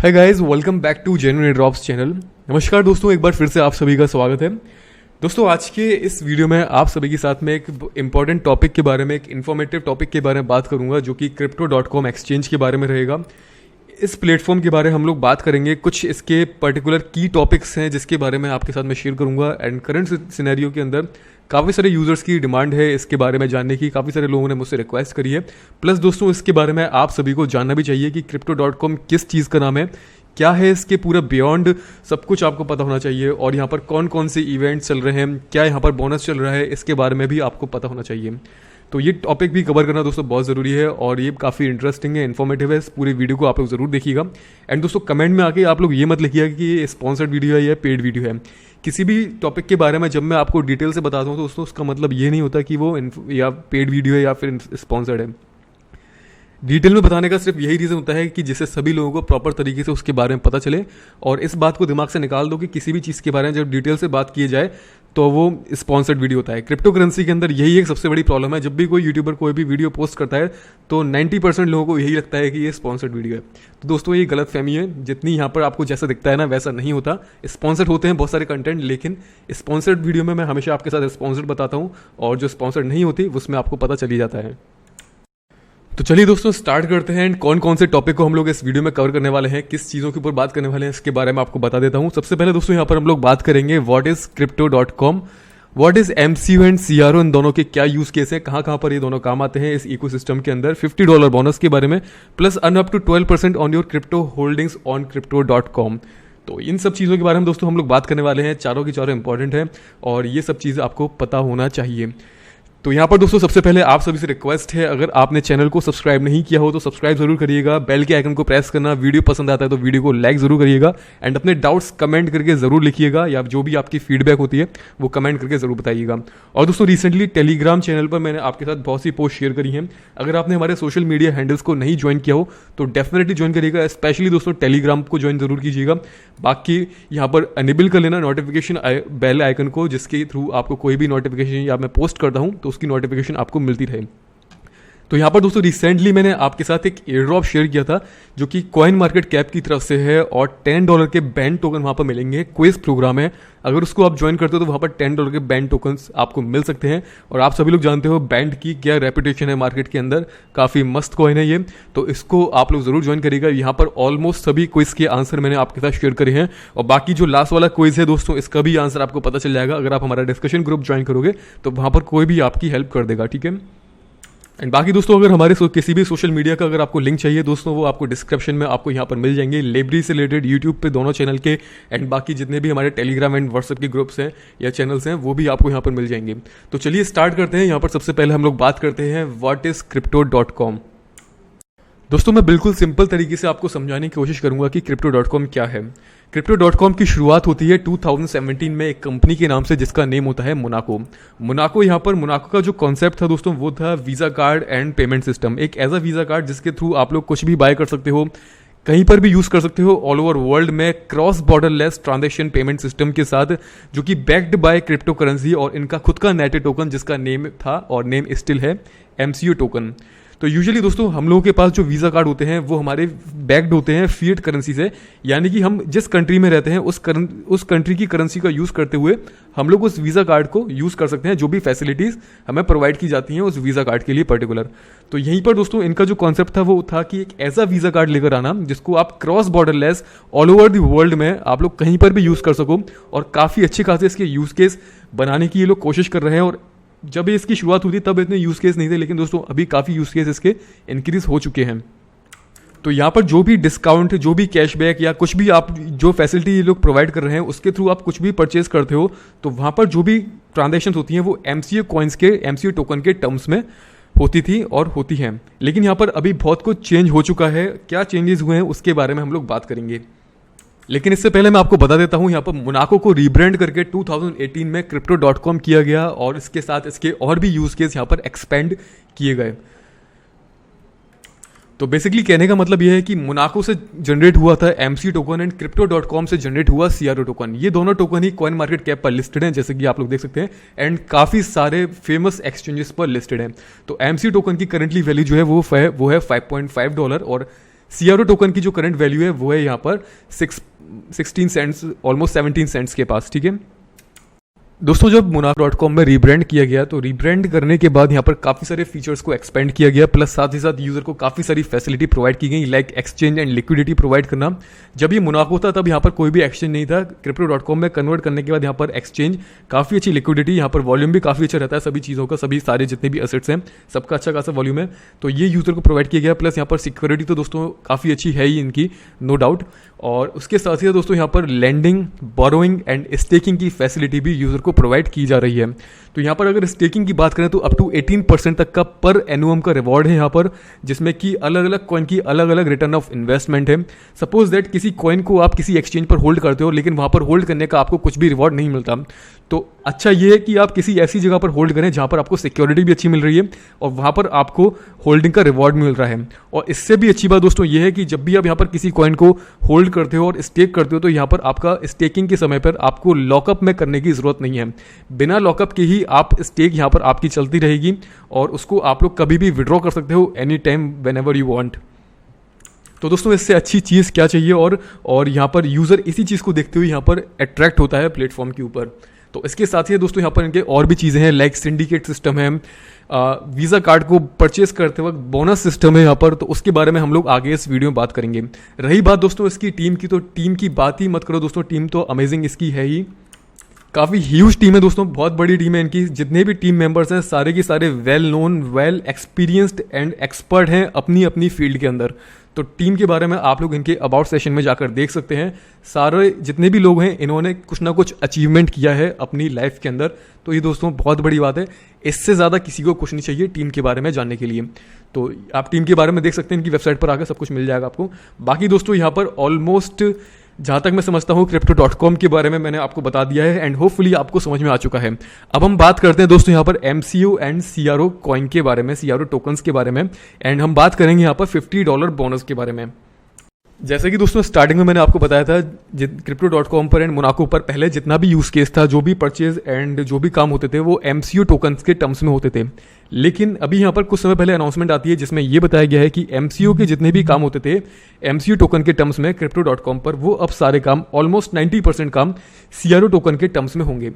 है guys, welcome back to genuine drops channel. नमस्कार दोस्तों, एक बार फिर से आप सभी का स्वागत है। दोस्तों, आज के इस वीडियो में आप सभी के साथ में एक इंपॉर्टेंट टॉपिक के बारे में, एक इन्फॉर्मेटिव टॉपिक के बारे में बात करूंगा, जो कि Crypto.com एक्सचेंज के बारे में रहेगा। इस प्लेटफॉर्म के बारे में हम लोग बात करेंगे, कुछ इसके पर्टिकुलर की टॉपिक्स हैं जिसके बारे में आपके साथ मैं शेयर करूंगा। एंड करंट सिनेरियो के अंदर काफ़ी सारे यूज़र्स की डिमांड है इसके बारे में जानने की, काफ़ी सारे लोगों ने मुझसे रिक्वेस्ट करी है। प्लस दोस्तों, इसके बारे में आप सभी को जानना भी चाहिए कि Crypto.com किस चीज़ का नाम है, क्या है इसके पूरा बियॉन्ड, सब कुछ आपको पता होना चाहिए। और यहाँ पर कौन कौन से इवेंट्स चल रहे हैं, क्या यहाँ पर बोनस चल रहा है, इसके बारे में भी आपको पता होना चाहिए। तो ये टॉपिक भी कवर करना दोस्तों बहुत ज़रूरी है और ये काफ़ी इंटरेस्टिंग है, इन्फॉर्मेटिव है। इस पूरी वीडियो को आप लोग ज़रूर देखिएगा। एंड दोस्तों, कमेंट में आके आप लोग ये मत लिखिएगा कि ये स्पॉन्सर्ड वीडियो है या पेड वीडियो है। किसी भी टॉपिक के बारे में जब मैं आपको डिटेल से बताता हूँ तो दोस्तों उसका मतलब ये नहीं होता कि वो या पेड वीडियो है या फिर स्पॉन्सर्ड है। डिटेल में बताने का सिर्फ यही रीज़न होता है कि जिससे सभी लोगों को प्रॉपर तरीके से उसके बारे में पता चले। और इस बात को दिमाग से निकाल दो कि किसी भी चीज़ के बारे में जब डिटेल से बात की जाए तो वो स्पॉन्सर्ड वीडियो होता है। क्रिप्टो करेंसी के अंदर यही एक सबसे बड़ी प्रॉब्लम है। जब भी कोई यूट्यूबर कोई भी वीडियो पोस्ट करता है तो 90% लोगों को यही लगता है कि ये स्पॉन्सर्ड वीडियो है। तो दोस्तों, ये गलत फहमी है। जितनी यहाँ पर आपको जैसा दिखता है ना, वैसा नहीं होता। स्पॉन्सर्ड होते हैं बहुत सारे कंटेंट, लेकिन स्पॉन्सर्ड वीडियो में मैं हमेशा आपके साथ स्पॉन्सर्ड बताता हूँ, और जो स्पॉन्सर्ड नहीं होती उसमें आपको पता चली जाता है। तो चलिए दोस्तों, स्टार्ट करते हैं। कौन कौन से टॉपिक को हम लोग इस वीडियो में कवर करने वाले हैं, किस चीज़ों के ऊपर बात करने वाले हैं, इसके बारे में आपको बता देता हूं। सबसे पहले दोस्तों, यहाँ पर हम लोग बात करेंगे what is Crypto.com, what is MCU and CRO, इन दोनों के क्या यूज केस हैं, कहाँ कहाँ पर ये दोनों काम आते हैं इस इकोसिस्टम के अंदर, $50 बोनस के बारे में, plus earn up to 12% on your crypto holdings on Crypto.com। तो इन सब चीज़ों के बारे में दोस्तों हम लोग बात करने वाले हैं। चारों की चारों इंपॉर्टेंट है और ये सब चीज़ें आपको पता होना चाहिए। तो यहाँ पर दोस्तों सबसे पहले आप सभी से रिक्वेस्ट है, अगर आपने चैनल को सब्सक्राइब नहीं किया हो तो सब्सक्राइब जरूर करिएगा, बेल के आइकन को प्रेस करना, वीडियो पसंद आता है तो वीडियो को लाइक जरूर करिएगा। एंड अपने डाउट्स कमेंट करके जरूर लिखिएगा, या जो भी आपकी फीडबैक होती है वो कमेंट करके जरूर बताइएगा। और दोस्तों, रिसेंटली टेलीग्राम चैनल पर मैंने आपके साथ बहुत सी पोस्ट शेयर करी हैं। अगर आपने हमारे सोशल मीडिया हैंडल्स को नहीं ज्वाइन किया हो तो डेफिनेटली ज्वाइन करिएगा। स्पेशली दोस्तों टेलीग्राम को ज्वाइन जरूर कीजिएगा। बाकी यहाँ पर अनेबल कर लेना नोटिफिकेशन बेल आइकन को, जिसके थ्रू आपको कोई भी नोटिफिकेशन या मैं पोस्ट करता हूँ तो उसकी नोटिफिकेशन आपको मिलती रहे। तो यहाँ पर दोस्तों रिसेंटली मैंने आपके साथ एक एयर ड्रॉप शेयर किया था जो कि कॉइन मार्केट कैप की तरफ से है, और $10 के बैंड टोकन वहाँ पर मिलेंगे। क्विज प्रोग्राम है, अगर उसको आप ज्वाइन करते हो तो वहाँ पर $10 के बैंड टोकन्स आपको मिल सकते हैं। और आप सभी लोग जानते हो बैंड की क्या रेपुटेशन है मार्केट के अंदर, काफ़ी मस्त कॉइन है ये, तो इसको आप लोग जरूर ज्वाइन करिएगा। यहाँ पर ऑलमोस्ट सभी क्विज के आंसर मैंने आपके साथ शेयर करे हैं, और बाकी जो लास्ट वाला क्विज है दोस्तों, इसका भी आंसर आपको पता चल जाएगा अगर आप हमारा डिस्कशन ग्रुप ज्वाइन करोगे तो वहाँ पर कोई भी आपकी हेल्प कर देगा, ठीक है। एंड बाकी दोस्तों, अगर हमारे किसी भी सोशल मीडिया का अगर आपको लिंक चाहिए दोस्तों, वो आपको डिस्क्रिप्शन में आपको यहाँ पर मिल जाएंगे। लाइब्रेरी से रिलेटेड यूट्यूब पे दोनों चैनल के, एंड बाकी जितने भी हमारे टेलीग्राम एंड व्हाट्सएप के ग्रुप्स हैं या चैनल्स हैं वो भी आपको यहाँ पर मिल जाएंगे। तो चलिए स्टार्ट करते हैं। यहाँ पर सबसे पहले हम लोग बात करते हैं व्हाट इज Crypto.com। दोस्तों, मैं बिल्कुल सिंपल तरीके से आपको समझाने की कोशिश करूंगा कि Crypto.com क्या है। Crypto.com की शुरुआत होती है 2017 में एक कंपनी के नाम से जिसका नेम होता है मोनाको। यहाँ पर मोनाको का जो कॉन्सेप्ट था दोस्तों वो था visa card and payment system. एक ऐसा वीज़ा कार्ड जिसके थ्रू आप लोग कुछ भी बाय कर सकते हो, कहीं पर भी यूज़ कर सकते हो ऑल ओवर वर्ल्ड में, cross border less transaction payment system के साथ, जो कि बैक्ड बाय क्रिप्टो करेंसी और इनका खुद का नेटेड टोकन जिसका नेम था और नेम स्टिल है MCU टोकन। तो यूजुअली दोस्तों हम लोगों के पास जो वीज़ा कार्ड होते हैं वो हमारे बैक्ड होते हैं फिएट करेंसी से, यानी कि हम जिस कंट्री में रहते हैं उस कंट्री की करेंसी का यूज़ करते हुए हम लोग उस वीज़ा कार्ड को यूज़ कर सकते हैं, जो भी फैसिलिटीज़ हमें प्रोवाइड की जाती हैं उस वीज़ा कार्ड के लिए पर्टिकुलर। तो यहीं पर दोस्तों इनका जो कॉन्सेप्ट था वो था कि एक ऐसा वीज़ा कार्ड लेकर आना जिसको आप cross border less all over the world में आप लोग कहीं पर भी यूज़ कर सको, और काफ़ी अच्छे खासे इसके यूज़ केस बनाने की ये लोग कोशिश कर रहे हैं। और जब इसकी शुरुआत हुई थी तब इतने यूज़ केस नहीं थे, लेकिन दोस्तों अभी काफ़ी यूज़ केस इसके इंक्रीज हो चुके हैं। तो यहाँ पर जो भी डिस्काउंट, जो भी कैशबैक या कुछ भी आप जो फैसिलिटी ये लोग प्रोवाइड कर रहे हैं उसके थ्रू आप कुछ भी परचेज करते हो तो वहाँ पर जो भी ट्रांजेक्शन होती हैं वो MCU कॉइन्स के, MCU टोकन के टर्म्स में होती थी और होती हैं। लेकिन यहाँ पर अभी बहुत कुछ चेंज हो चुका है। क्या चेंजेस हुए हैं उसके बारे में हम लोग बात करेंगे, लेकिन इससे पहले मैं आपको बता देता हूं, यहाँ पर मोनाको को रीब्रांड करके 2018 में Crypto.com किया गया, और इसके साथ इसके और भी यूज केस यहाँ पर एक्सपेंड किए गए। तो बेसिकली कहने का मतलब यह है कि मोनाको से जनरेट हुआ था MCU टोकन एंड Crypto.com से जनरेट हुआ CRO टोकन। ये दोनों टोकन ही कॉइन मार्केट कैप पर लिस्टेड हैं, जैसे कि आप लोग देख सकते हैं, एंड काफ़ी सारे फेमस एक्सचेंजेस पर लिस्टेड हैं। तो MCU टोकन की करंटली वैल्यू जो है वो है $5.5 और CRO टोकन की जो करंट वैल्यू है वो है यहाँ पर 16 सेंट्स, ऑलमोस्ट 17 सेंट्स के पास, ठीक है। दोस्तों जब Monarch.com में रीब्रांड किया गया तो रीब्रांड करने के बाद यहाँ पर काफ़ी सारे फीचर्स को एक्सपेंड किया गया, प्लस साथ ही साथ यूज़र को काफ़ी सारी फैसिलिटी प्रोवाइड की गई, like exchange and liquidity provide करना। जब ये Monarch था तब यहाँ पर कोई भी एक्सचेंज नहीं था। Crypto.com में कन्वर्ट करने के बाद यहाँ पर एक्सचेंज, काफ़ी अच्छी लिक्विडिटी, यहाँ पर वॉल्यूम भी काफ़ी अच्छा रहता है सभी चीज़ों का, सभी सारे जितने भी एसेट्स हैं सबका अच्छा खासा वॉल्यूम है, तो ये यूज़र को प्रोवाइड किया गया। प्लस यहाँ पर सिक्योरिटी तो दोस्तों काफ़ी अच्छी है ही इनकी, नो डाउट। और उसके साथ ही दोस्तों यहाँ पर लैंडिंग, बोरोइंग एंड स्टेकिंग की फैसिलिटी भी यूज़र को प्रोवाइड की जा रही है। तो यहाँ पर अगर स्टेकिंग की बात करें तो अप टू 18% तक का पर एनुअम का रिवॉर्ड है यहाँ पर, जिसमें कि अलग अलग कॉइन की अलग अलग रिटर्न ऑफ इन्वेस्टमेंट है। सपोज दैट किसी कॉइन को आप किसी एक्सचेंज पर होल्ड करते हो लेकिन वहाँ पर होल्ड करने का आपको कुछ भी रिवॉर्ड नहीं मिलता, तो अच्छा ये है कि आप किसी ऐसी जगह पर होल्ड करें जहाँ पर आपको सिक्योरिटी भी अच्छी मिल रही है और वहाँ पर आपको होल्डिंग का रिवॉर्ड मिल रहा है। और इससे भी अच्छी बात दोस्तों ये है कि जब भी आप यहाँ पर किसी कॉइन को होल्ड करते हो और स्टेक करते हो तो यहाँ पर आपका स्टेकिंग के समय पर आपको लॉकअप में करने की ज़रूरत नहीं है। बिना लॉकअप के ही आप स्टेक यहाँ पर आपकी चलती रहेगी और उसको आप लोग कभी भी विड्रॉ कर सकते हो any time when ever you want. तो दोस्तों इससे अच्छी चीज़ क्या चाहिए, और यहाँ पर यूज़र इसी चीज़ को देखते हुए यहाँ पर अट्रैक्ट होता है प्लेटफॉर्म के ऊपर। तो इसके साथ ही दोस्तों यहाँ पर इनके और भी चीज़ें हैं, लाइक सिंडिकेट सिस्टम है, वीज़ा कार्ड को परचेस करते वक्त बोनस सिस्टम है यहाँ पर, तो उसके बारे में हम लोग आगे इस वीडियो में बात करेंगे। रही बात दोस्तों इसकी टीम की, तो टीम की बात ही मत करो दोस्तों, टीम तो अमेजिंग इसकी है ही, काफ़ी ह्यूज टीम है दोस्तों, बहुत बड़ी टीम है इनकी। जितने भी टीम मेंबर्स हैं सारे के सारे well known, well experienced and expert हैं अपनी अपनी फील्ड के अंदर। तो टीम के बारे में आप लोग इनके अबाउट सेशन में जाकर देख सकते हैं। सारे जितने भी लोग हैं इन्होंने कुछ ना कुछ अचीवमेंट किया है अपनी लाइफ के अंदर, तो ये दोस्तों बहुत बड़ी बात है। इससे ज़्यादा किसी को कुछ नहीं चाहिए टीम के बारे में जानने के लिए। तो आप टीम के बारे में देख सकते हैं, इनकी वेबसाइट पर आकर सब कुछ मिल जाएगा आपको। बाकी दोस्तों यहाँ पर ऑलमोस्ट जहाँ तक मैं समझता हूँ Crypto.com के बारे में मैंने आपको बता दिया है एंड होपफुली आपको समझ में आ चुका है। अब हम बात करते हैं दोस्तों यहाँ पर MCU एंड CRO कॉइन के बारे में, CRO टोकन्स के बारे में, एंड हम बात करेंगे यहाँ पर $50 बोनस के बारे में। जैसे कि दोस्तों स्टार्टिंग में मैंने आपको बताया था Crypto.com पर एंड Monarch पर पहले जितना भी यूज़ केस था, जो भी परचेज एंड जो भी काम होते थे वो MCU टोकन्स के टर्म्स में होते थे। लेकिन अभी यहाँ पर कुछ समय पहले अनाउंसमेंट आती है जिसमें ये बताया गया है कि MCU के जितने भी काम होते थे MCU टोकन के टर्म्स में Crypto.com पर, वो अब सारे काम ऑलमोस्ट 90% काम CRO टोकन के टर्म्स में होंगे।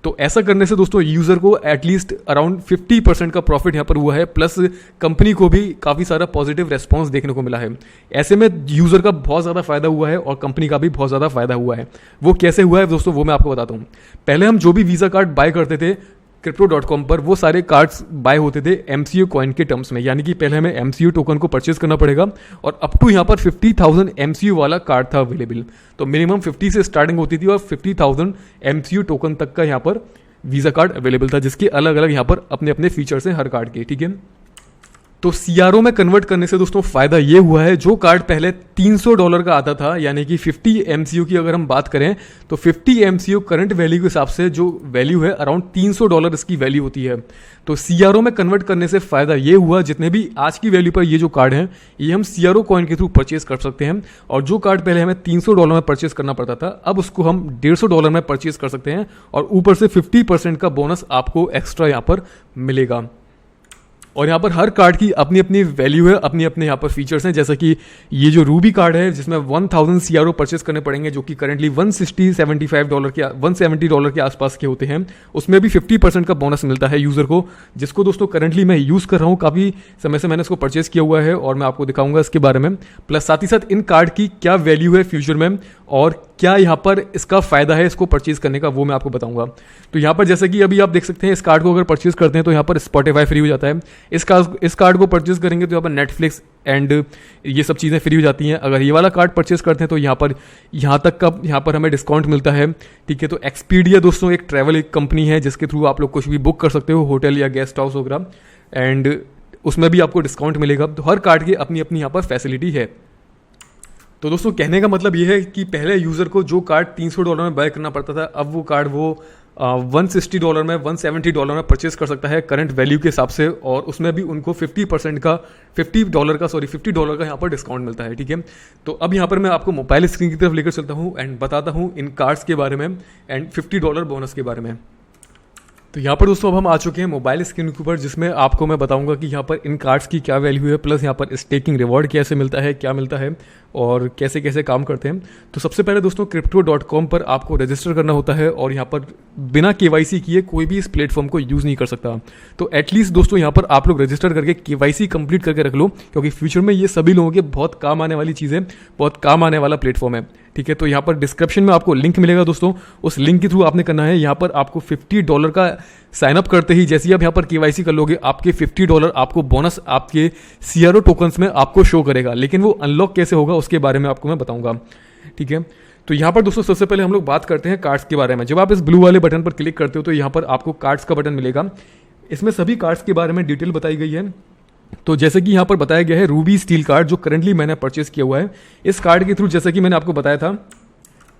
तो ऐसा करने से दोस्तों यूज़र को एटलीस्ट अराउंड 50% का प्रॉफिट यहाँ पर हुआ है, प्लस कंपनी को भी काफ़ी सारा पॉजिटिव रेस्पॉन्स देखने को मिला है। ऐसे में यूज़र का बहुत ज़्यादा फायदा हुआ है और कंपनी का भी बहुत ज़्यादा फायदा हुआ है। वो कैसे हुआ है दोस्तों वो मैं आपको बताता हूँ। पहले हम जो भी वीज़ा कार्ड बाय करते थे Crypto.com पर, वो सारे कार्ड्स बाय होते थे MCU कॉइन के टर्म्स में, यानी कि पहले हमें MCU टोकन को परचेज करना पड़ेगा और अप टू यहाँ पर 50,000 MCU वाला कार्ड था अवेलेबल। तो मिनिमम 50 से स्टार्टिंग होती थी और 50,000 MCU टोकन तक का यहाँ पर वीज़ा कार्ड अवेलेबल था, जिसके अलग अलग यहाँ पर अपने अपने फीचर्स हैं हर कार्ड के, ठीक है। तो CRO में कन्वर्ट करने से दोस्तों फ़ायदा ये हुआ है, जो कार्ड पहले $300 का आता था, यानी कि 50 MCU की अगर हम बात करें तो 50 MCU करंट वैल्यू के हिसाब से जो वैल्यू है अराउंड $300 इसकी वैल्यू होती है। तो CRO में कन्वर्ट करने से फ़ायदा ये हुआ, जितने भी आज की वैल्यू पर ये जो कार्ड हैं ये हम CRO कॉइन के थ्रू परचेज कर सकते हैं, और जो कार्ड पहले हमें $300 में परचेज करना पड़ता था अब उसको हम $150 में परचेज कर सकते हैं, और ऊपर से 50% का बोनस आपको एक्स्ट्रा यहाँ पर मिलेगा। और यहाँ पर हर कार्ड की अपनी अपनी वैल्यू है, अपने अपने यहाँ पर फीचर्स हैं। जैसा कि ये जो रूबी कार्ड है जिसमें 1000 CRO परचेस करने पड़ेंगे, जो कि करंटली $170 के आसपास के होते हैं, उसमें भी 50% का बोनस मिलता है यूज़र को, जिसको दोस्तों करंटली मैं यूज़ कर रहा हूँ, काफ़ी समय से मैंने इसको परचेस किया हुआ है और मैं आपको दिखाऊंगा इसके बारे में। प्लस साथ ही साथ इन कार्ड की क्या वैल्यू है फ्यूचर में और क्या यहाँ पर इसका फ़ायदा है इसको परचेज करने का, वो मैं आपको बताऊंगा। तो यहाँ पर जैसे कि अभी आप देख सकते हैं, इस कार्ड को अगर परचेज करते हैं तो यहाँ पर Spotify फ्री हो जाता है। इस कार्ड को परचेज करेंगे तो यहाँ पर नेटफ्लिक्स एंड ये सब चीज़ें फ्री हो जाती हैं। अगर ये वाला कार्ड परचेज करते हैं तो यहाँ पर हमें डिस्काउंट मिलता है, ठीक है। तो एक्सपीडिया दोस्तों एक ट्रैवल कंपनी है जिसके थ्रू आप लोग कुछ भी बुक कर सकते हो, होटल या गेस्ट हाउस वगैरह, एंड उसमें भी आपको डिस्काउंट मिलेगा। तो हर कार्ड की अपनी अपनी यहाँ पर फैसिलिटी है। तो दोस्तों कहने का मतलब ये है कि पहले यूज़र को जो कार्ड $300 में बाय करना पड़ता था, अब वो कार्ड वो $160 में, $170 में परचेज कर सकता है करंट वैल्यू के हिसाब से, और उसमें भी उनको $50 का यहाँ पर डिस्काउंट मिलता है, ठीक है। तो अब यहाँ पर मैं आपको मोबाइल स्क्रीन की तरफ लेकर चलता हूँ एंड बताता हूँ इन कार्ड्स के बारे में एंड $50 बोनस के बारे में। तो यहाँ पर दोस्तों अब हम आ चुके हैं मोबाइल स्क्रीन के ऊपर, जिसमें आपको मैं बताऊंगा कि यहाँ पर इन कार्ड्स की क्या वैल्यू है, प्लस यहाँ पर स्टेकिंग रिवॉर्ड कैसे मिलता है, क्या मिलता है और कैसे कैसे काम करते हैं। तो सबसे पहले दोस्तों crypto.com पर आपको रजिस्टर करना होता है और यहाँ पर बिना KYC किए कोई भी इस प्लेटफॉर्म को यूज़ नहीं कर सकता। तो एटलीस्ट दोस्तों यहाँ पर आप लोग रजिस्टर करके KYC कंप्लीट करके रख लो, क्योंकि फ्यूचर में ये सभी लोगों के बहुत काम आने वाली चीज़ है, बहुत काम आने वाला प्लेटफॉर्म है। ठीक है, तो यहाँ पर डिस्क्रिप्शन में आपको लिंक मिलेगा दोस्तों, उस लिंक के थ्रू आपने करना है। यहाँ पर आपको $50 का साइन अप करते ही जैसे ही आप यहाँ पर KYC कर लोगे, आपके $50 आपको बोनस आपके CRO टोकन्स में आपको शो करेगा। लेकिन वो अनलॉक कैसे होगा उसके बारे में आपको मैं बताऊंगा। ठीक है, तो यहाँ पर दोस्तों सबसे पहले हम लोग बात करते हैं कार्ड्स के बारे में। जब आप इस ब्लू वाले बटन पर क्लिक करते हो तो यहाँ पर आपको कार्ड्स का बटन मिलेगा। इसमें सभी कार्ड्स के बारे में डिटेल बताई गई है। तो जैसे कि यहाँ पर बताया गया है रूबी स्टील कार्ड, जो करंटली मैंने परचेस किया हुआ है। इस कार्ड के थ्रू जैसे कि मैंने आपको बताया था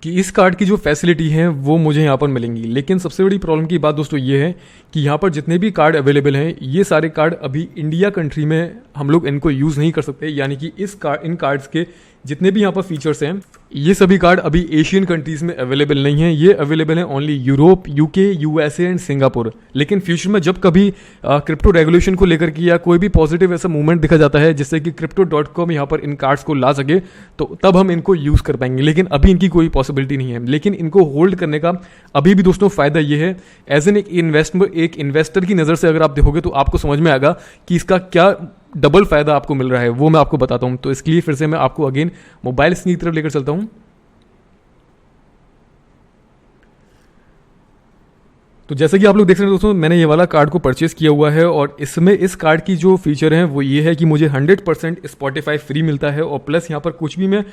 कि इस कार्ड की जो फैसिलिटी है वो मुझे यहाँ पर मिलेंगी। लेकिन सबसे बड़ी प्रॉब्लम की बात दोस्तों ये है कि यहाँ पर जितने भी कार्ड अवेलेबल हैं, ये सारे कार्ड अभी इंडिया कंट्री में हम लोग इनको यूज़ नहीं कर सकते। यानी कि इन कार्ड्स के जितने भी यहाँ पर फीचर्स हैं, ये सभी कार्ड अभी एशियन कंट्रीज़ में अवेलेबल नहीं है। ये अवेलेबल है only Europe, UK, USA and Singapore. लेकिन फ्यूचर में जब कभी क्रिप्टो रेगुलेशन को लेकर के या कोई भी पॉजिटिव ऐसा मूवमेंट दिखा जाता है जिससे कि crypto.com यहाँ पर इन कार्ड्स को ला सके, तो तब हम इनको यूज़ कर पाएंगे। लेकिन अभी इनकी कोई पॉसिबिलिटी नहीं है। लेकिन इनको होल्ड करने का अभी भी दोस्तों फ़ायदा ये है, एज एन एक इन्वेस्टर की नज़र से अगर आप देखोगे तो आपको समझ में आएगा कि इसका क्या डबल फायदा आपको मिल रहा है, वो मैं आपको बताता हूं। तो इसके लिए फिर से मैं आपको अगेन मोबाइल स्क्रीन की तरफ लेकर चलता हूं। तो जैसे कि आप लोग देख सकते हैं दोस्तों, मैंने ये वाला कार्ड को परचेस किया हुआ है और इसमें इस कार्ड की जो फीचर है वो ये है कि मुझे 100% स्पॉटिफाई फ्री मिलता है और प्लस यहाँ पर कुछ भी मैं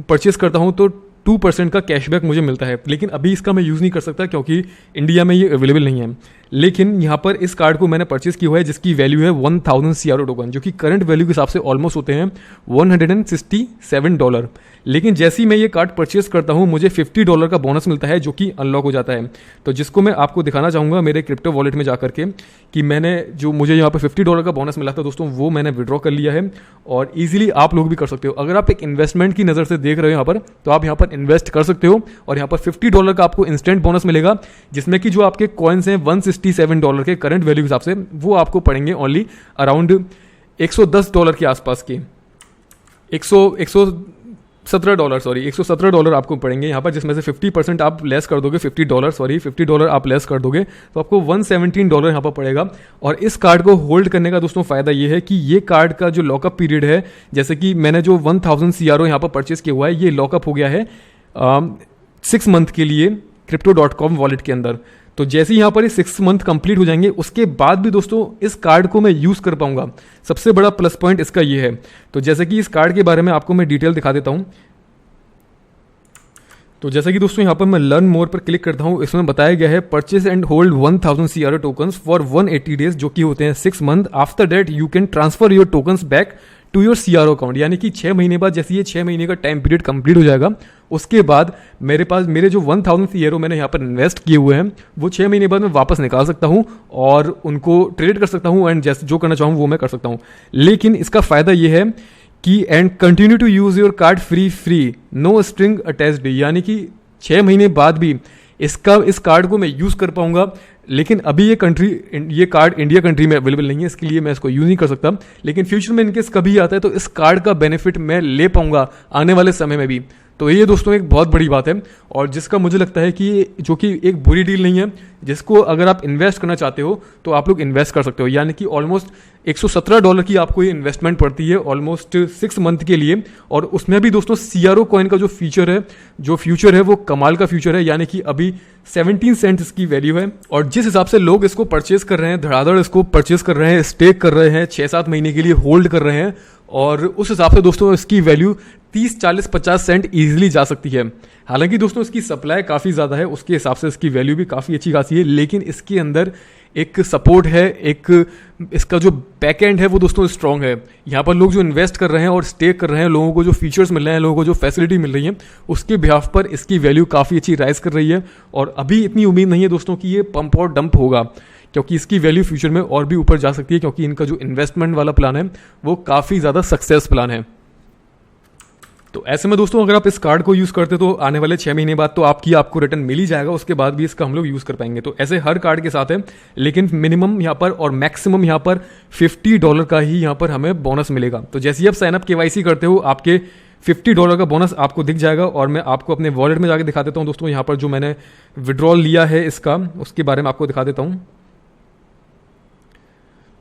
परचेस करता हूँ तो 2% का कैशबैक मुझे मिलता है। लेकिन अभी इसका मैं यूज़ नहीं कर सकता क्योंकि इंडिया में ये अवेलेबल नहीं है। लेकिन यहाँ पर इस कार्ड को मैंने परचेस किया हुआ है जिसकी वैल्यू है 1000 CRO टोकन, जो कि करंट वैल्यू के हिसाब से ऑलमोस्ट होते हैं $167। लेकिन जैसे ही मैं ये कार्ड परचेस करता हूँ मुझे $50 का बोनस मिलता है, जो कि अनलॉक हो जाता है। तो जिसको मैं आपको दिखाना चाहूँगा मेरे क्रिप्टो वॉलेट में जाकर के कि मैंने जो मुझे यहाँ पर $50 का बोनस मिला था दोस्तों, वो मैंने विड्रॉ कर लिया है। और ईजिली आप लोग भी कर सकते हो। अगर आप एक इन्वेस्टमेंट की नज़र से देख रहे हो यहाँ पर, तो आप यहाँ पर इन्वेस्ट कर सकते हो और यहाँ पर $50 का आपको इंस्टेंट बोनस मिलेगा, जिसमें कि जो आपके कॉइन्स हैं $167 के करंट वैल्यू के हिसाब से वो आपको पड़ेंगे ओनली अराउंड $110 के आसपास के, $117 आपको पड़ेंगे यहाँ पर, जिसमें से 50% आप लेस कर दोगे, $50 आप लेस कर दोगे तो आपको $117 यहाँ पर पड़ेगा। और इस कार्ड को होल्ड करने का दोस्तों फ़ायदा ये है कि ये कार्ड का जो लॉकअप पीरियड है, जैसे कि मैंने जो 1000 CRO यहाँ पर परचेस किया हुआ है, ये लॉकअप हो गया है 6 मंथ के लिए crypto.com वॉलेट के अंदर। तो जैसे ही यहाँ पर ये 6 मंथ कंप्लीट हो जाएंगे, उसके बाद भी दोस्तों इस कार्ड को मैं यूज़ कर पाऊंगा। सबसे बड़ा प्लस पॉइंट इसका ये है। तो जैसे कि इस कार्ड के बारे में आपको मैं डिटेल दिखा देता हूँ। तो जैसे कि दोस्तों यहाँ पर मैं लर्न मोर पर क्लिक करता हूँ, इसमें बताया गया है purchase and hold 1000 CRO tokens for 180 days, जो कि होते हैं 6 month. After that you can transfer your tokens back to your CRO account. यानी कि 6 महीने बाद, जैसे ये 6 महीने का टाइम पीरियड कंप्लीट हो जाएगा, उसके बाद मेरे पास मेरे जो 1000 CRO मैंने यहाँ पर इन्वेस्ट किए हुए हैं वो 6 महीने बाद मैं वापस निकाल सकता हूँ और उनको ट्रेड कर सकता हूँ एंड जैसे जो करना चाहूँ वो मैं कर सकता हूँ। लेकिन इसका फ़ायदा ये है कि and continue to use your card free, no string attached. यानी कि 6 महीने बाद भी इस कार्ड को मैं यूज़ कर पाऊंगा। लेकिन अभी ये कार्ड इंडिया कंट्री में अवेलेबल नहीं है, इसके लिए मैं इसको यूज़ नहीं कर सकता। लेकिन फ्यूचर में इनकेस कभी आता है तो इस कार्ड का बेनिफिट मैं ले पाऊंगा आने वाले समय में भी। तो ये दोस्तों एक बहुत बड़ी बात है और जिसका मुझे लगता है कि जो कि एक बुरी डील नहीं है, जिसको अगर आप इन्वेस्ट करना चाहते हो तो आप लोग इन्वेस्ट कर सकते हो। यानी कि ऑलमोस्ट $117 की आपको ये इन्वेस्टमेंट पड़ती है ऑलमोस्ट 6 मंथ के लिए। और उसमें भी दोस्तों CRO कॉइन का जो फ्यूचर है वो कमाल का फ्यूचर है। यानी कि अभी 17 सेंट इसकी वैल्यू है और जिस हिसाब से लोग इसको परचेज कर रहे हैं, धड़ाधड़ इसको परचेज कर रहे हैं, स्टेक कर रहे हैं, 6-7 महीने के लिए होल्ड कर रहे हैं, और उस हिसाब से दोस्तों इसकी वैल्यू 30, 40, 50 सेंट ईजिली जा सकती है। हालांकि दोस्तों इसकी सप्लाई काफ़ी ज़्यादा है, उसके हिसाब से इसकी वैल्यू भी काफ़ी अच्छी खासी है। लेकिन इसके अंदर एक सपोर्ट है, एक इसका जो बैक एंड है वो दोस्तों स्ट्रॉन्ग है। यहाँ पर लोग जो इन्वेस्ट कर रहे हैं और स्टेक कर रहे हैं, लोगों को जो फीचर्स मिल रहे हैं, लोगों को जो फैसिलिटी मिल रही है, उसके बिहाफ पर इसकी वैल्यू काफ़ी अच्छी राइज कर रही है। और अभी इतनी उम्मीद नहीं है दोस्तों कि ये पंप और डंप होगा, क्योंकि इसकी वैल्यू फ्यूचर में और भी ऊपर जा सकती है, क्योंकि इनका जो इन्वेस्टमेंट वाला प्लान है वो काफ़ी ज़्यादा सक्सेस प्लान है। तो ऐसे में दोस्तों अगर आप इस कार्ड को यूज़ करते तो आने वाले 6 महीने बाद तो आपको रिटर्न मिल ही जाएगा, उसके बाद भी इसका हम लोग यूज़ कर पाएंगे। तो ऐसे हर कार्ड के साथ है, लेकिन मिनिमम यहाँ पर और मैक्सिमम यहाँ पर $50 का ही यहाँ पर हमें बोनस मिलेगा। तो जैसे ही आप साइनअप KYC करते हो आपके $50 का बोनस आपको दिख जाएगा। और मैं आपको अपने वॉलेट में जाकर दिखा देता हूँ दोस्तों, यहाँ पर जो मैंने विड्रॉल लिया है इसका, उसके बारे में आपको दिखा देता हूँ।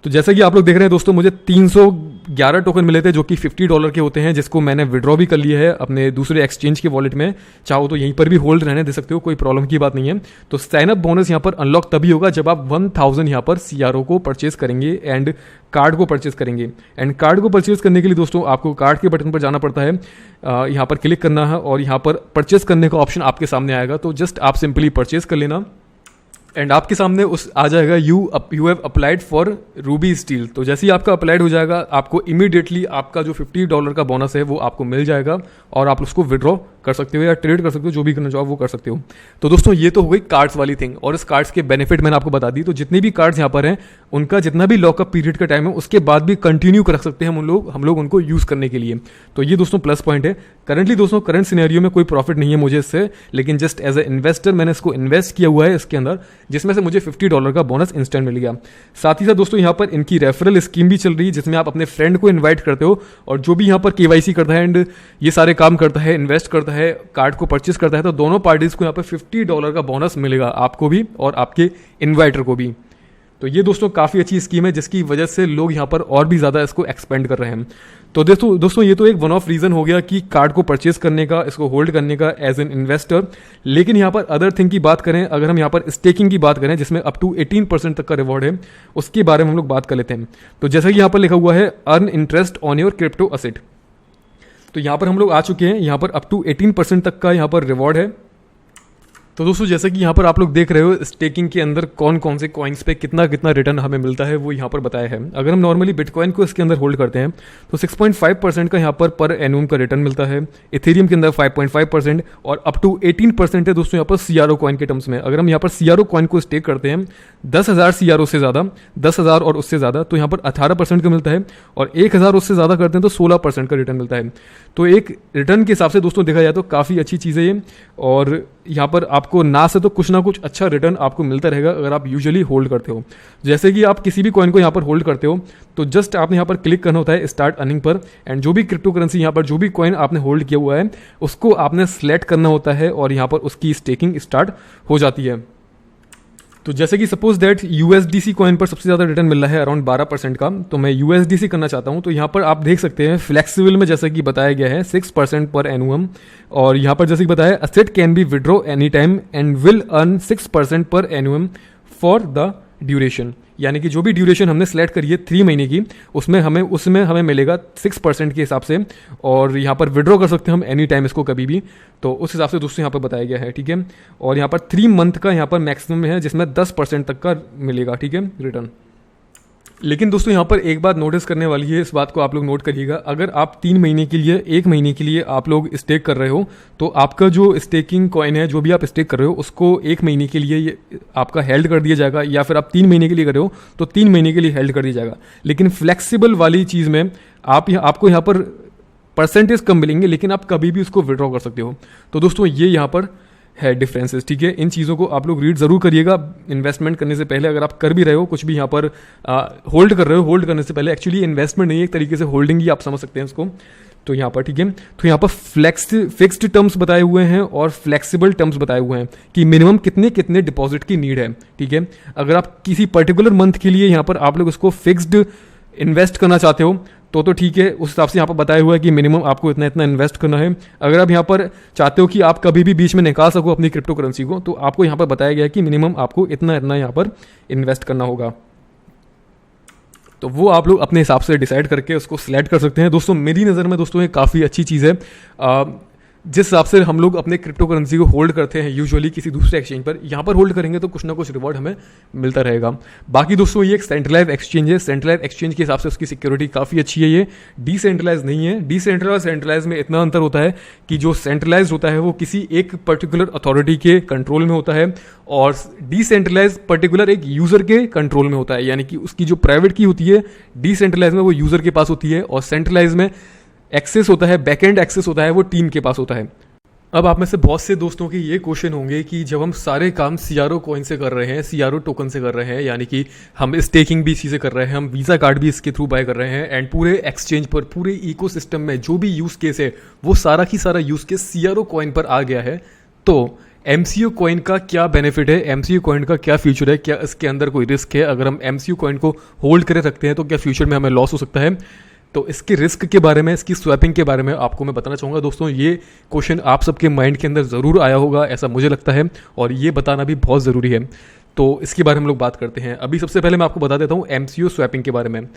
तो जैसा कि आप लोग देख रहे हैं दोस्तों, मुझे 311 टोकन मिले थे जो कि $50 के होते हैं, जिसको मैंने विड्रॉ भी कर लिया है अपने दूसरे एक्सचेंज के वॉलेट में। चाहो तो यहीं पर भी होल्ड रहने दे सकते हो, कोई प्रॉब्लम की बात नहीं है। तो साइनअप बोनस यहाँ पर अनलॉक तभी होगा जब आप 1000 यहाँ पर CRO को परचेज करेंगे एंड कार्ड को परचेज करेंगे। एंड कार्ड को परचेज करने के लिए दोस्तों आपको कार्ड के बटन पर जाना पड़ता है, यहाँ पर क्लिक करना है और यहाँ पर परचेज करने का ऑप्शन आपके सामने आएगा। तो जस्ट आप सिंपली परचेज कर लेना एंड आपके सामने उस आ जाएगा you have applied for Ruby steel. तो जैसे ही आपका अप्लाइड हो जाएगा आपको इमीडिएटली आपका जो $50 का बोनस है वो आपको मिल जाएगा और आप उसको विड्रॉ कर सकते हो या ट्रेड कर सकते हो, जो भी करना चाहो वो कर सकते हो। तो दोस्तों ये तो हो गई कार्ड्स वाली थिंग, और इस कार्ड्स के बेनिफिट मैंने आपको बता दी। तो जितने भी कार्ड्स यहाँ पर हैं उनका जितना भी लॉकअप पीरियड का टाइम है उसके बाद भी कंटिन्यू कर सकते हैं हम लोग उनको यूज़ करने के लिए। तो ये दोस्तों प्लस पॉइंट है। करंटली दोस्तों करंट सिनेरियो में कोई प्रॉफिट नहीं है मुझे इससे, लेकिन जस्ट एज ए इन्वेस्टर मैंने इसको इन्वेस्ट किया हुआ है इसके अंदर, जिसमें से मुझे $50 का बोनस इंस्टेंट मिल गया। साथ ही साथ दोस्तों यहाँ पर इनकी रेफरल स्कीम भी चल रही है, जिसमें आप अपने फ्रेंड को इन्वाइट करते हो और जो भी यहाँ पर KYC करता है एंड ये सारे काम करता है, इन्वेस्ट करता है, कार्ड को परचेस करता है, तो दोनों पार्टीज को यहाँ पर $50 का बोनस मिलेगा, आपको भी और आपके इन्वाइटर को भी। तो ये दोस्तों काफ़ी अच्छी स्कीम है जिसकी वजह से लोग यहाँ पर और भी ज़्यादा इसको एक्सपेंड कर रहे हैं। तो दोस्तों ये तो एक वन ऑफ रीज़न हो गया कि कार्ड को परचेस करने का, इसको होल्ड करने का एज एन इन्वेस्टर। लेकिन यहाँ पर अदर थिंग की बात करें, अगर हम यहाँ पर स्टेकिंग की बात करें जिसमें अप टू 18% तक का रिवॉर्ड है, उसके बारे में हम लोग बात कर लेते हैं। तो जैसा कि यहाँ पर लिखा हुआ है earn interest on your crypto asset, तो यहाँ पर हम लोग आ चुके हैं। यहाँ पर अप टू 18% तक का यहाँ पर रिवॉर्ड है। तो दोस्तों जैसे कि यहाँ पर आप लोग देख रहे हो स्टेकिंग के अंदर कौन कौन से कॉइन्स पे कितना कितना रिटर्न हमें मिलता है वो यहाँ पर बताया है। अगर हम नॉर्मली बिटकॉइन को इसके अंदर होल्ड करते हैं तो 6.5% का यहाँ पर एनुअम का रिटर्न मिलता है। इथेरियम के अंदर 5.5% और अप टू 18% है दोस्तों यहाँ पर CRO कॉइन के टर्म्स में। अगर हम यहाँ पर CRO कॉइन को स्टेक करते हैं 10,000 CRO से ज़्यादा, 10,000 और उससे ज़्यादा, तो यहाँ पर 18% का मिलता है, और 1,000 उससे ज़्यादा करते हैं तो 16% का रिटर्न मिलता है। तो एक रिटर्न के हिसाब से दोस्तों देखा जाए तो काफ़ी अच्छी चीज़ है ये, और यहाँ पर आपको ना से तो कुछ ना कुछ अच्छा रिटर्न आपको मिलता रहेगा अगर आप यूजुअली होल्ड करते हो। जैसे कि आप किसी भी कॉइन को यहाँ पर होल्ड करते हो तो जस्ट आपने यहाँ पर क्लिक करना होता है स्टार्ट अर्निंग पर, एंड जो भी क्रिप्टो करेंसी यहाँ पर जो भी कॉइन आपने होल्ड किया हुआ है उसको आपने सेलेक्ट करना होता है और यहाँ पर उसकी स्टेकिंग स्टार्ट हो जाती है। तो जैसे कि सपोज दैट USDC कॉइन पर सबसे ज़्यादा रिटर्न मिल रहा है अराउंड 12% का, तो मैं USDC करना चाहता हूँ। तो यहाँ पर आप देख सकते हैं फ्लेक्सिबल में जैसे कि बताया गया है 6% पर एनुअम, और यहाँ पर जैसे कि बताया asset can be withdraw any time and will earn 6% पर एनुअम फॉर द ड्यूरेशन, यानी कि जो भी ड्यूरेशन हमने सेलेक्ट करी है 3 महीने की उसमें हमें मिलेगा 6% के हिसाब से, और यहाँ पर विड्रॉ कर सकते हैं हम एनी टाइम इसको कभी भी। तो उस हिसाब से दोस्तों यहाँ पर बताया गया है, ठीक है। और यहाँ पर 3 मंथ का यहाँ पर मैक्सिमम है जिसमें 10% तक का मिलेगा, ठीक है, रिटर्न। लेकिन दोस्तों यहाँ पर एक बात नोटिस करने वाली है, इस बात को आप लोग नोट करिएगा। अगर आप 3 महीने के लिए 1 महीने के लिए आप लोग स्टेक कर रहे हो तो आपका जो स्टेकिंग कॉइन है जो भी आप स्टेक कर रहे हो उसको 1 महीने के लिए आपका हेल्ड कर दिया जाएगा, या फिर आप 3 महीने के लिए कर रहे हो तो 3 महीने के लिए हेल्ड कर दिया जाएगा। लेकिन फ्लेक्सिबल वाली चीज़ में आपको यहाँ पर परसेंटेज कम मिलेंगे, लेकिन आप कभी भी उसको विड्रॉ कर सकते हो। तो दोस्तों ये यहाँ पर है डिफरेंसेस, ठीक है। इन चीज़ों को आप लोग रीड ज़रूर करिएगा इन्वेस्टमेंट करने से पहले। अगर आप कर भी रहे हो कुछ भी यहाँ पर होल्ड कर रहे हो, होल्ड करने से पहले, एक्चुअली इन्वेस्टमेंट नहीं है, एक तरीके से होल्डिंग ही आप समझ सकते हैं इसको। तो यहाँ पर ठीक है, तो यहाँ पर फिक्स्ड टर्म्स बताए हुए हैं और फ्लेक्सिबल टर्म्स बताए हुए हैं कि मिनिमम कितने कितने डिपॉजिट की नीड है, ठीक है। अगर आप किसी पर्टिकुलर मंथ के लिए यहाँ पर आप लोग उसको फिक्स्ड इन्वेस्ट करना चाहते हो तो ठीक है, उस हिसाब से यहाँ पर बताया हुआ है कि मिनिमम आपको इतना इतना इन्वेस्ट करना है। अगर आप यहाँ पर चाहते हो कि आप कभी भी बीच में निकाल सको अपनी क्रिप्टो करेंसी को, तो आपको यहाँ पर बताया गया है कि मिनिमम आपको इतना इतना यहाँ पर इन्वेस्ट करना होगा। तो वो आप लोग अपने हिसाब से डिसाइड करके उसको सिलेक्ट कर सकते हैं। दोस्तों मेरी नज़र में दोस्तों ये काफ़ी अच्छी चीज़ है। जिस हिसाब से हम लोग अपने क्रिप्टो करेंसी को होल्ड करते हैं यूजुअली किसी दूसरे एक्सचेंज पर, यहाँ पर होल्ड करेंगे तो कुछ ना कुछ रिवॉर्ड हमें मिलता रहेगा। बाकी दोस्तों ये एक सेंट्रलाइज एक्सचेंज है, सेंट्रलाइज एक्सचेंज के हिसाब से उसकी सिक्योरिटी काफ़ी अच्छी है। ये डिसेंट्रलाइज नहीं है। डिसेंट्रलाइज और सेंट्रलाइज में इतना अंतर होता है कि जो सेंट्रलाइज होता है वो किसी एक पर्टिकुलर अथॉरिटी के कंट्रोल में होता है, और डिसेंट्रलाइज पर्टिकुलर एक यूज़र के कंट्रोल में होता है, यानी कि उसकी जो प्राइवेट की होती है डिसेंट्रलाइज में वो यूज़र के पास होती है, और सेंट्रलाइज में एक्सेस होता है, बैकएंड एक्सेस होता है, वो टीम के पास होता है। अब आप में से बहुत से दोस्तों के ये क्वेश्चन होंगे कि जब हम सारे काम CRO कॉइन से कर रहे हैं, CRO टोकन से कर रहे हैं, यानी कि हम स्टेकिंग भी इसी से कर रहे हैं, हम वीज़ा कार्ड भी इसके थ्रू बाय कर रहे हैं, एंड पूरे एक्सचेंज पर, पूरे इकोसिस्टम में जो भी यूज़ केस है वो सारा की सारा यूज़ केस CRO कॉइन पर आ गया है, तो MCO कॉइन का क्या बेनिफिट है, MCO कॉइन का क्या फ्यूचर है, क्या इसके अंदर कोई रिस्क है, अगर हम MCO कॉइन को होल्ड करे रखते हैं तो क्या फ्यूचर में हमें लॉस हो सकता है। तो इसके रिस्क के बारे में, इसकी स्वैपिंग के बारे में आपको मैं बताना चाहूँगा। दोस्तों ये क्वेश्चन आप सबके माइंड के अंदर ज़रूर आया होगा, ऐसा मुझे लगता है, और ये बताना भी बहुत ज़रूरी है। तो इसके बारे में हम लोग बात करते हैं। अभी सबसे पहले मैं आपको बता देता हूँ MCO स्वैपिंग के बारे में।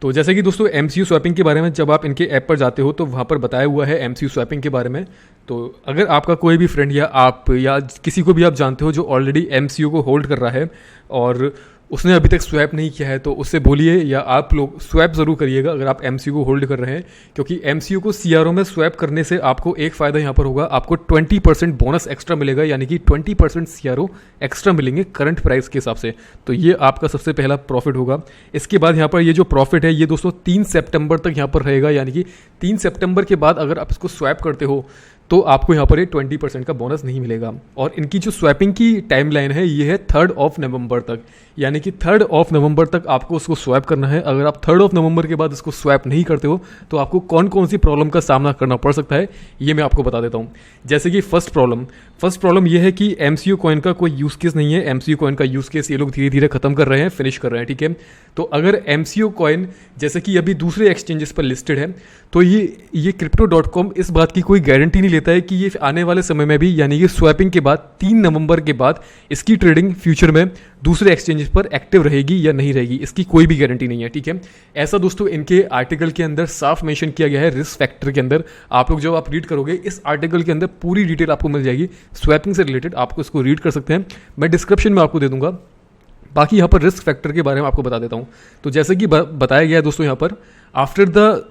तो जैसे कि दोस्तों MCO स्वैपिंग के बारे में जब आप इनके ऐप पर जाते हो तो वहाँ पर बताया हुआ है MCO स्वैपिंग के बारे में। तो अगर आपका कोई भी फ्रेंड या आप या किसी को भी आप जानते हो जो ऑलरेडी MCO को होल्ड कर रहा है और उसने अभी तक स्वैप नहीं किया है, तो उससे बोलिए, या आप लोग स्वैप ज़रूर करिएगा अगर आप MCO को होल्ड कर रहे हैं, क्योंकि MCO को CRO में स्वैप करने से आपको एक फ़ायदा यहाँ पर होगा, आपको 20% बोनस एक्स्ट्रा मिलेगा, यानी कि 20% CRO एक्स्ट्रा मिलेंगे करंट प्राइस के हिसाब से। तो ये आपका सबसे पहला प्रॉफिट होगा। इसके बाद यहाँ पर ये जो प्रॉफिट है ये दोस्तों 3 सितंबर तक यहाँ पर रहेगा, यानी कि 3 सितंबर के बाद अगर आप इसको स्वैप करते हो तो आपको यहाँ पर ये 20% का बोनस नहीं मिलेगा। और इनकी जो स्वैपिंग की टाइमलाइन है ये है 3 नवंबर तक, यानी कि 3 नवंबर तक आपको उसको स्वैप करना है। अगर आप 3 नवंबर के बाद इसको स्वैप नहीं करते हो तो आपको कौन कौन सी प्रॉब्लम का सामना करना पड़ सकता है ये मैं आपको बता देता हूँ। जैसे कि फर्स्ट प्रॉब्लम ये है कि MCO कॉइन का कोई यूज़ केस नहीं है। MCO कॉइन का यूज़ केस ये लोग धीरे धीरे खत्म कर रहे हैं, फिनिश कर रहे हैं, ठीक है। तो अगर MCO कॉइन जैसे कि अभी दूसरे एक्सचेंजेस पर लिस्टेड है, तो ये crypto.com इस बात की कोई गारंटी नहीं लेता है कि ये आने वाले समय में भी, यानी कि स्वैपिंग के बाद 3 नवंबर के बाद इसकी ट्रेडिंग फ्यूचर में दूसरे एक्सचेंजेस पर एक्टिव रहेगी या नहीं रहेगी, इसकी कोई भी गारंटी नहीं है, ठीक है। ऐसा दोस्तों इनके आर्टिकल के अंदर साफ मेंशन किया गया है रिस्क फैक्टर के अंदर। आप लोग जब आप रीड करोगे इस आर्टिकल के अंदर पूरी डिटेल आपको मिल जाएगी स्वैपिंग से रिलेटेड, आपको इसको रीड कर सकते हैं, मैं डिस्क्रिप्शन में आपको दे दूंगा। बाकी यहाँ पर रिस्क फैक्टर के बारे में आपको बता देता हूँ। तो जैसे कि बताया गया है दोस्तों यहाँ पर, after the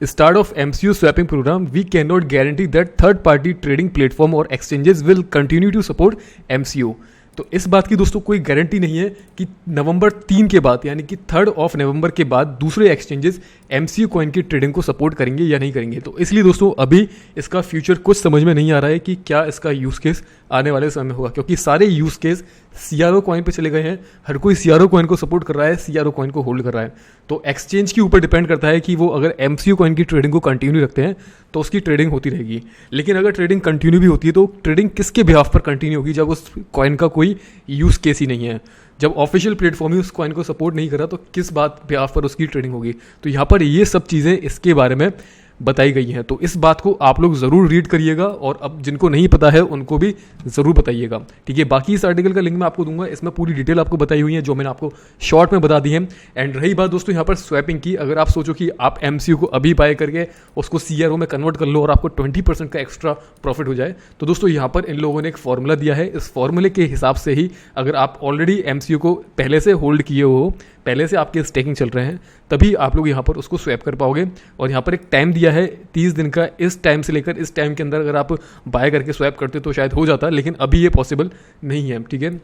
start of MCO swapping program, we cannot guarantee that third-party trading platform or exchanges will continue to support MCO। तो इस बात की दोस्तों कोई गारंटी नहीं है कि नवंबर 3 के बाद, यानी कि 3 नवंबर के बाद दूसरे एक्सचेंजेस MCO कॉइन की ट्रेडिंग को सपोर्ट करेंगे या नहीं करेंगे। तो इसलिए दोस्तों अभी इसका फ्यूचर कुछ समझ में नहीं आ रहा है कि क्या इसका यूज़ केस आने वाले समय में होगा, क्योंकि सारे यूज़ केस CRO कॉइन पे चले गए हैं। हर कोई CRO कॉइन को सपोर्ट कर रहा है, CRO कॉइन को होल्ड कर रहा है। तो एक्सचेंज के ऊपर डिपेंड करता है कि वो अगर MCO कॉइन की ट्रेडिंग को कंटिन्यू रखते हैं तो उसकी ट्रेडिंग होती रहेगी। लेकिन अगर ट्रेडिंग कंटिन्यू भी होती है तो ट्रेडिंग किसके बिहाफ पर कंटिन्यू होगी जब उस कॉइन का कोई यूज़ केस ही नहीं है। जब ऑफिशियल प्लेटफॉर्म ही उस कॉइन को सपोर्ट नहीं कर रहा तो किस बात बिहाफ पर उसकी ट्रेडिंग होगी। तो यहाँ पर ये सब चीज़ें इसके बारे में बताई गई हैं। तो इस बात को आप लोग ज़रूर रीड करिएगा और अब जिनको नहीं पता है उनको भी ज़रूर बताइएगा, ठीक है। बाकी इस आर्टिकल का लिंक मैं आपको दूंगा, इसमें पूरी डिटेल आपको बताई हुई है जो मैंने आपको शॉर्ट में बता दी है। एंड रही बात दोस्तों यहाँ पर स्वैपिंग की, अगर आप सोचो कि आप MCO को अभी बाय करके उसको CRO में कन्वर्ट कर लो और आपको 20% का एक्स्ट्रा प्रॉफिट हो जाए, तो दोस्तों यहाँ पर इन लोगों ने एक फॉर्मूला दिया है। इस फॉर्मूले के हिसाब से ही अगर आप ऑलरेडी MCO को पहले से होल्ड किए हो, पहले से आपके स्टेकिंग चल रहे हैं, तभी आप लोग यहाँ पर उसको स्वैप कर पाओगे। और यहाँ पर एक टाइम दिया है 30 दिन का, इस टाइम से लेकर इस टाइम के अंदर अगर आप बाय करके स्वैप करते तो शायद हो जाता, लेकिन अभी ये पॉसिबल नहीं है, ठीक है।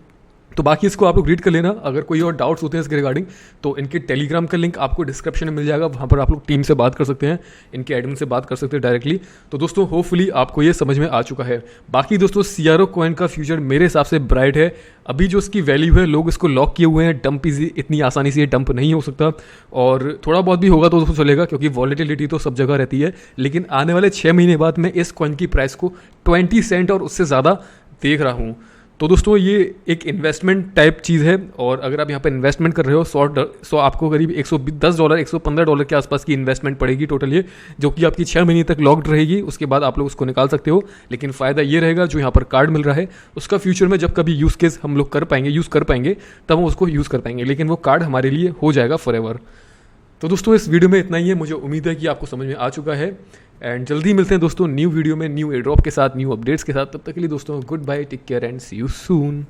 तो बाकी इसको आप लोग रीड कर लेना। अगर कोई और डाउट्स होते हैं इसके रिगार्डिंग तो इनके टेलीग्राम का लिंक आपको डिस्क्रिप्शन में मिल जाएगा, वहाँ पर आप लोग टीम से बात कर सकते हैं, इनके एडमिन से बात कर सकते हैं डायरेक्टली। तो दोस्तों होपफुली आपको ये समझ में आ चुका है। बाकी दोस्तों CRO कॉइन का फ्यूचर मेरे हिसाब से ब्राइट है। अभी जो इसकी वैल्यू है लोग इसको लॉक किए हुए हैं, डंप इतनी आसानी से ये डंप नहीं हो सकता, और थोड़ा बहुत भी होगा तो उसको चलेगा क्योंकि वॉलेटिलिटी तो सब जगह रहती है। लेकिन आने वाले 6 महीने बाद मैं इस कॉइन की प्राइस को 20 सेंट और उससे ज़्यादा देख रहा हूँ। तो दोस्तों ये एक इन्वेस्टमेंट टाइप चीज़ है, और अगर आप यहाँ पर इन्वेस्टमेंट कर रहे हो सो आपको करीब $110 $115 के आसपास की इन्वेस्टमेंट पड़ेगी टोटल, ये जो कि आपकी 6 महीने तक लॉक्ड रहेगी। उसके बाद आप लोग उसको निकाल सकते हो। लेकिन फ़ायदा ये रहेगा जो यहाँ पर कार्ड मिल रहा है उसका फ्यूचर में जब कभी यूज़ केस हम लोग यूज़ कर पाएंगे तब हम उसको यूज़ कर पाएंगे, लेकिन वो कार्ड हमारे लिए हो जाएगा फॉरएवर। तो दोस्तों इस वीडियो में इतना ही है। मुझे उम्मीद है कि आपको समझ में आ चुका है, एंड जल्दी मिलते हैं दोस्तों न्यू वीडियो में, न्यू एयरड्रॉप के साथ, न्यू अपडेट्स के साथ। तब तक के लिए दोस्तों good bye, take care and see you soon.